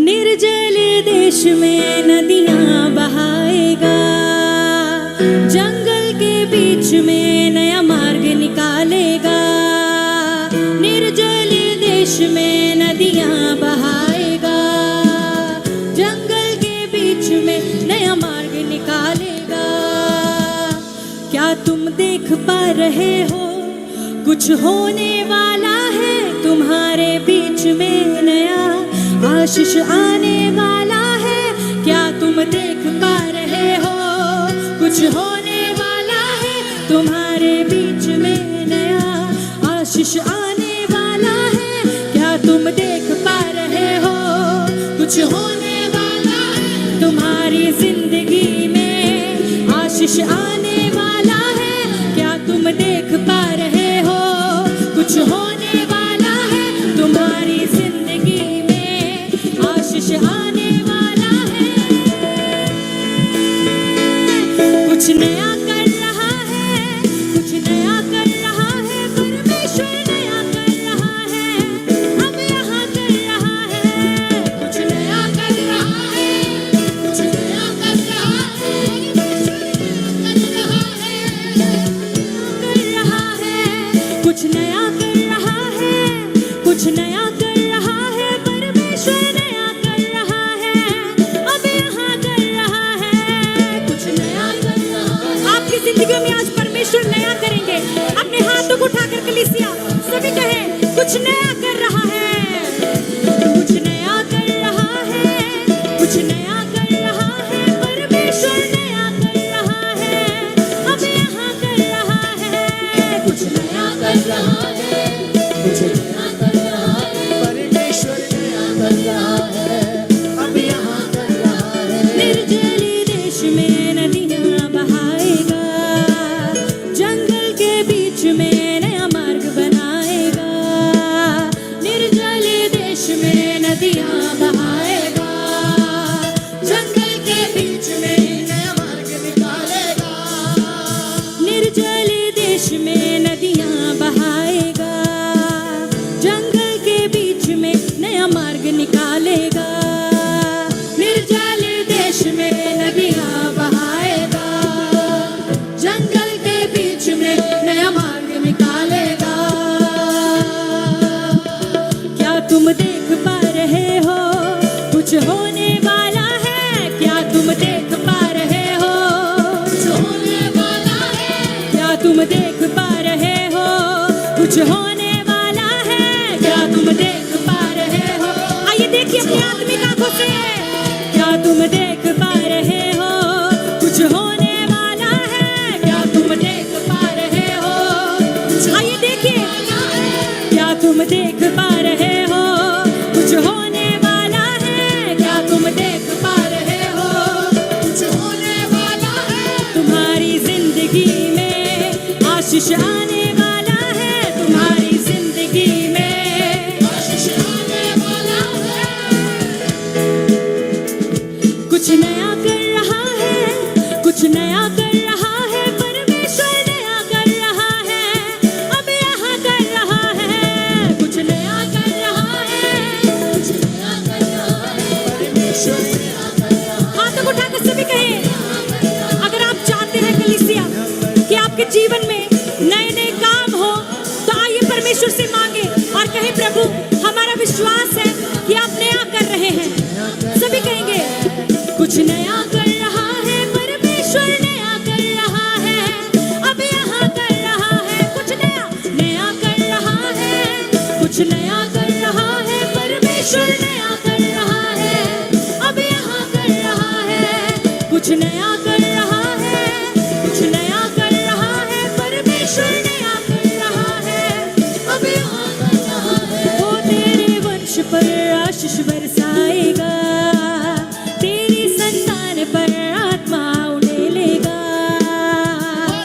निर्जल देश में नदियां बहाएगा, जंगल के बीच में नया मार्ग निकालेगा। निर्जल देश में नदियां बहाएगा, जंगल के बीच में नया मार्ग निकालेगा। क्या तुम देख पा रहे हो कुछ होने वाला है तुम्हारे बीच में, नया आशीष आने वाला है। क्या तुम देख पा रहे हो कुछ होने वाला है तुम्हारे बीच में, नया आशीष आने वाला है। क्या तुम देख पा रहे हो कुछ होने वाला है तुम्हारी जिंदगी में, आशीष आने वाला है। क्या तुम देख पा रहे हो कुछ होने वाला है तुम्हारी जिंदगी में, आशीष आने वाला है। कुछ नया कर रहा है, कुछ नया कर रहा है, परमेश्वर नया कर रहा है, अब यहाँ कर रहा है। कुछ नया कर रहा है, कुछ नया कर रहा है, कर रहा है, कुछ नया कर रहा है, कुछ नया कर रहा है, परमेश्वर नया कर रहा है, अब यहाँ कर रहा है। कुछ नया कर रहा है। आपकी जिंदगी में आज परमेश्वर नया करेंगे। अपने हाथों को उठाकर कलीसिया सभी कहें, कुछ नया कर रहा है, कुछ नया कर रहा है, कुछ नया कर रहा है, परमेश्वर नया कर रहा है, अब यहाँ कर रहा है। कुछ नया कर रहा है, कुछ नया कर रहा है, परमेश्वर नया कर रहा है, अब यहाँ कर रहा है। निर्जल देश में नदियां बहाएगा, जंगल के बीच में नया मार्ग बनाएगा। निर्जल देश में नदियां बहाएगा, जंगल के बीच में नया मार्ग निकालेगा। निर्जल देश में नदियां बहाएगा, जंगल के बीच में नया मार्ग निकालेगा। निर्जल देश में नदियां बहाएगा, जंगल के बीच में नया मार्ग निकालेगा। क्या तुम देख पा रहे हो कुछ होने वाला है? क्या तुम देख पा रहे हो कुछ होने वाला है? क्या तुम देख पा रहे हो कुछ होने वाला है? क्या तुम देख पा रहे हो? आइए देखिए अपनी आत्मिक आंखों से, क्या तुम देख पा रहे हो कुछ होने वाला है? क्या तुम देख पा रहे हो? आइए देखिए, क्या तुम देख पा रहे हो कुछ होने वाला है? क्या तुम देख पा रहे हो कुछ होने वाला है तुम्हारी जिंदगी में, आशीष आने वाला है तुम्हारी जिंदगी में, आशीष आने वाला है। कुछ नया कर रहा है, कुछ नया कर रहा है, परमेश्वर नया कर रहा है, अब यहाँ कर रहा है। कुछ नया कर रहा है, कुछ नया कर रहा है, परमेश्वर नया कर रहा है। हाथों को उठाकर सभी कहें, अगर आप चाहते हैं कलीसिया कि आपके जीवन में नए नए काम हो, तो आइए परमेश्वर से मांगे और कहें, प्रभु हमारा विश्वास है कि आप नया कर रहे हैं। सभी कहेंगे, कुछ नया कर रहा है, परमेश्वर नया कर रहा है, अब यहाँ कर रहा है। कुछ नया नया कर रहा है, कुछ नया कर रहा है, परमेश्वर नया कर रहा है, अब यहाँ कर रहा है। कुछ नया कर रहा है, कुछ नया कर रहा है, परमेश्वर नया कर रहा है, अब यहाँ कर रहा है। वो तेरे वंश पर आशीष बरसाएगा, तेरी संतान पर आत्मा उड़े लेगा।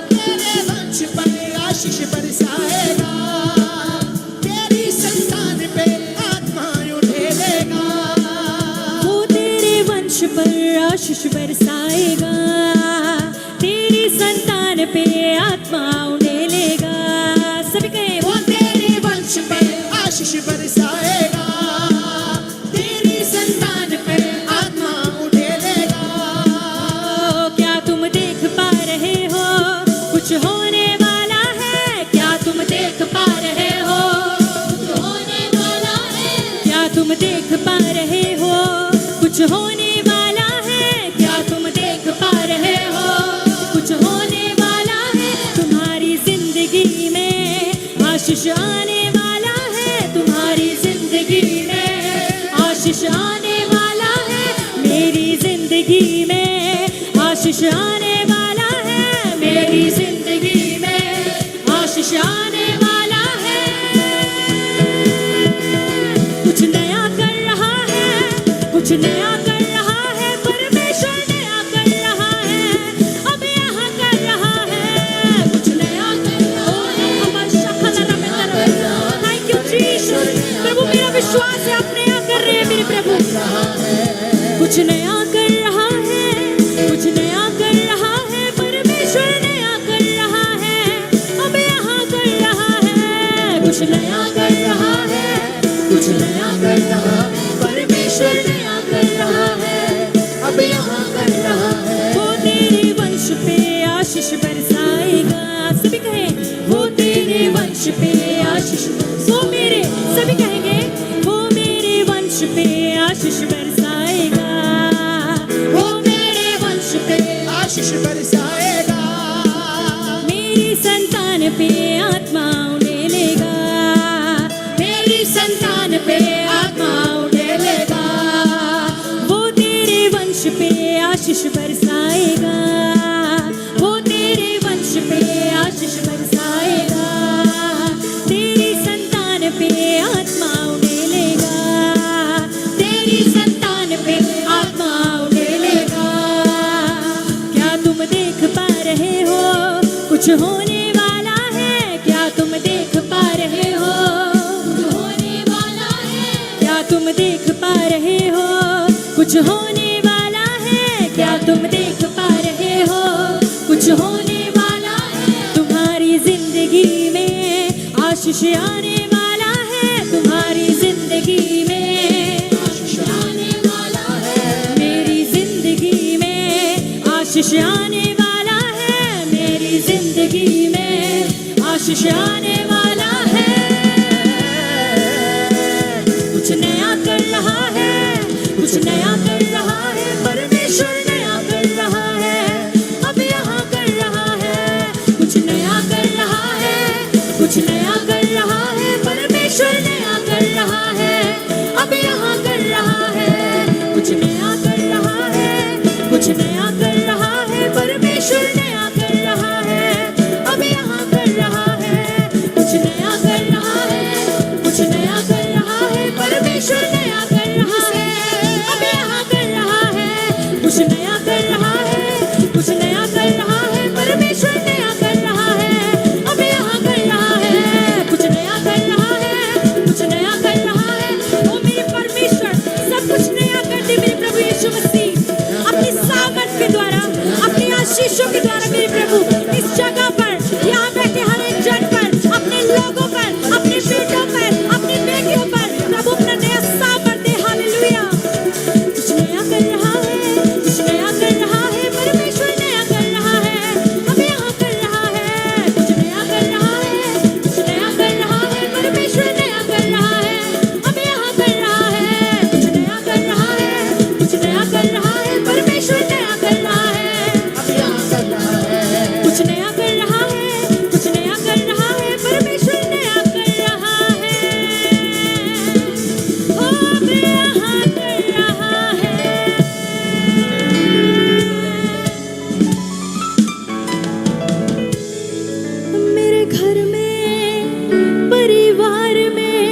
तेरे वंश पर आशीष बरसाएगा, तेरी संतान पे आत्मा उड़े लेगा। वो तेरे वंश पर आशीष बरसाएगा, तेरी संतान पे आत्मा उड़े लेगा। सभी कहें, वो तेरे वंश पर आशीष बरसाएगा, तेरी संतान कुछ होने वाला है, क्या तुम देख पा रहे हो? कुछ होने वाला है तुम्हारी जिंदगी में, आशीष आने वाला है तुम्हारी जिंदगी में, आशीष आने वाला है मेरी जिंदगी में, आशीष आने वाला है मेरी जिंदगी में, आशीष आने वाला है। कुछ नया कर रहा है, कुछ नया कर रहा है, परमेश्वर नया कर रहा है, अब यहाँ कर रहा है, कुछ नया कर रहा है। Thank you Jesus. प्रभु मेरा विश्वास है अपने यहाँ कर रहे हैं मेरे प्रभु। कुछ नया कर रहा है, कुछ नया कर रहा है, परमेश्वर नया कर रहा है, अब यहाँ कर रहा है, कुछ नया कर रहा है, कुछ नया कर रहा है, परमेश्वर नया कर रहा है, अब यहाँ कर रहा है। वो तेरे वंश पे आशीष बरसाएगा, सभी कहें वो तेरे वंश पे आशीष, वो मेरे, सभी कहेंगे वो मेरे वंश पे आशीष बरसाएगा, वो मेरे वंश पे आशीष बरसाएगा, मेरी संतान पे आत्मा उड़ेलेगा, मेरी संतान पे आत्मा उड़ेलेगा, वो तेरे वंश पे आशीष बरसाएगा, वो तेरे वंश पे आशीष बरसाएगा, तेरी संतान पे आत्मा उड़ेलेगा, तेरी संतान पे आत्मा उड़ेलेगा। क्या तुम देख पा रहे हो? कुछ होने वाला है, क्या तुम देख पा रहे हो? कुछ होने वाला है, क्या तुम देख पा रहे हो? कुछ होने वाला है, क्या तुम देख पा रहे हो? कुछ होने वाला है तुम्हारी जिंदगी में, आशीष आने वाला है तुम्हारी जिंदगी में, आशीष आने वाला है मेरी जिंदगी में, आशीष आने वाला है मेरी जिंदगी में, आशीष आने वाला है। कुछ नया कर रहा है, कुछ नया कर रहा है, परमेश्वर नया कर रहा है, अब यहाँ कर रहा है, कुछ नया कर रहा है, कुछ नया कर रहा है, परमेश्वर नया कर रहा है, अब यहाँ कर रहा है, कुछ नया कर रहा है, कुछ नया कर रहा है, परमेश्वर नया कर रहा है, अब यहाँ कर रहा है, कुछ नया कर रहा है, कुछ नया कर रहा है, परमेश्वर नया कर रहा है, अब यहाँ कर रहा है, कुछ नया कर रहा है, कुछ नया कर रहा है, परमेश्वर नया कर रहा है, अब यहाँ कर रहा है, कुछ नया कर रहा है, कुछ नया कर रहा है। ओ मेरे परमेश्वर, सब कुछ नया कर दे मेरे प्रभु यीशु मसीह, अपनी सामर्थ के द्वारा, अपनी आशीषों के द्वारा मेरे प्रभु, इस जगह पर, यहाँ बैठे हर एक जन पर, अपने लोगों पर, अपने बेटों पर, अपनी बेटियों पर, प्रभु अपना नया सामर्थ दे। हालेलुया। कुछ नया कर रहा है, कुछ नया कर रहा है, परमेश्वर नया कर रहा है, अब यहाँ कर रहा है, कुछ नया कर रहा है, कुछ नया कर रहा है, परमेश्वर नया कर रहा है, अब यहाँ कर रहा है, कुछ नया कर रहा है, कुछ नया कर रहा है, परमेश्वर नया कर रहा है, अब यहाँ कर रहा है, कुछ नया कर रहा है, कुछ नया कर रहा है, परमेश्वर नया कर रहा है, ओ अब यहाँ कर रहा है। मेरे घर में, परिवार में,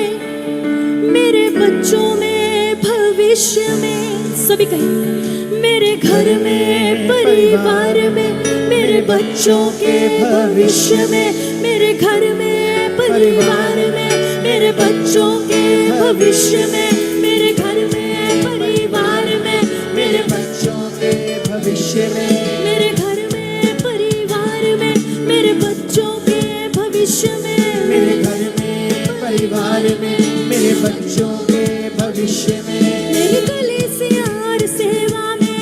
मेरे बच्चों में, भविष्य में, सभी कहें मेरे घर में, परिवार में, मेरे बच्चों के भविष्य में, मेरे घर में, परिवार में, मेरे बच्चों के भविष्य में, मेरे घर में, परिवार में, मेरे बच्चों के भविष्य में, मेरे घर में, परिवार में, मेरे बच्चों के भविष्य में, मेरे घर में, परिवार में, मेरे बच्चों के भविष्य में, मेरी कलीसिया और सेवा में,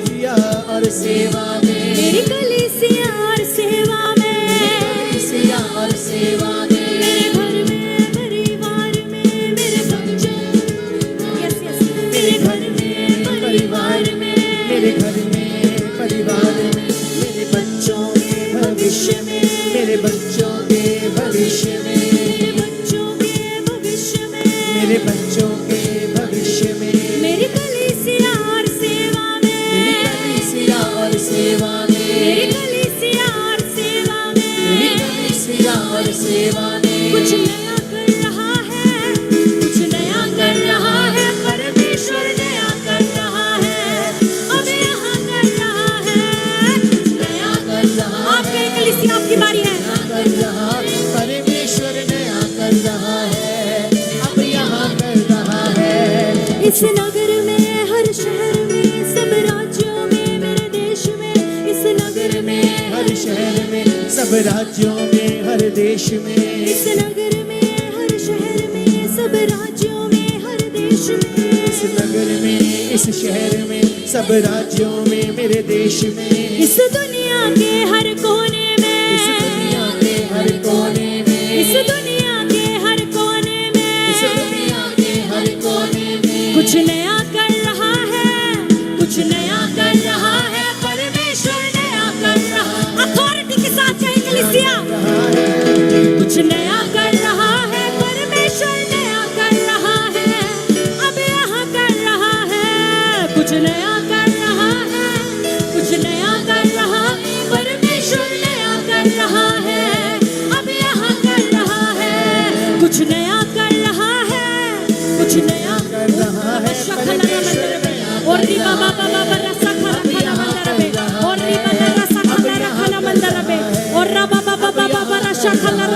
सिया और सेवा में, मेरी कलीसिया और सेवा में, सिया और सेवा में, मेरे घर में, परिवार में, मेरे बच्चों, यस यस, मेरे घर में, इस नगर में हर शहर में सब राज्यों में मेरे देश में इस नगर में हर शहर में सब राज्यों में हर देश में इस नगर में हर शहर में सब राज्यों में हर देश में इस नगर में इस शहर में सब राज्यों में मेरे देश में इस दुनिया के हर कोने में इस दुनिया के हर कोने में इस दुनिया के हर कोने में इस दुनिया के हर कोने में कुछ नया कर रहा है कुछ नया कर रहा है परमेश्वर नया कर रहा अथॉरिटी के साथ कहें कलीसिया कुछ नया कर रहा है परमेश्वर नया कर रहा है अब यहाँ कर रहा है कुछ नया कर रहा है कुछ नया कर रहा परमेश्वर नया कर रहा है अब यहाँ कर रहा है कुछ नया कर रहा है कुछ नया कर रहा है परमेश्वर और रिबा बाबा बाबा रसा खला खला मंदर में और रिबा रसा खला रखला मंदर में और रबा बाबा बाबा रसा खला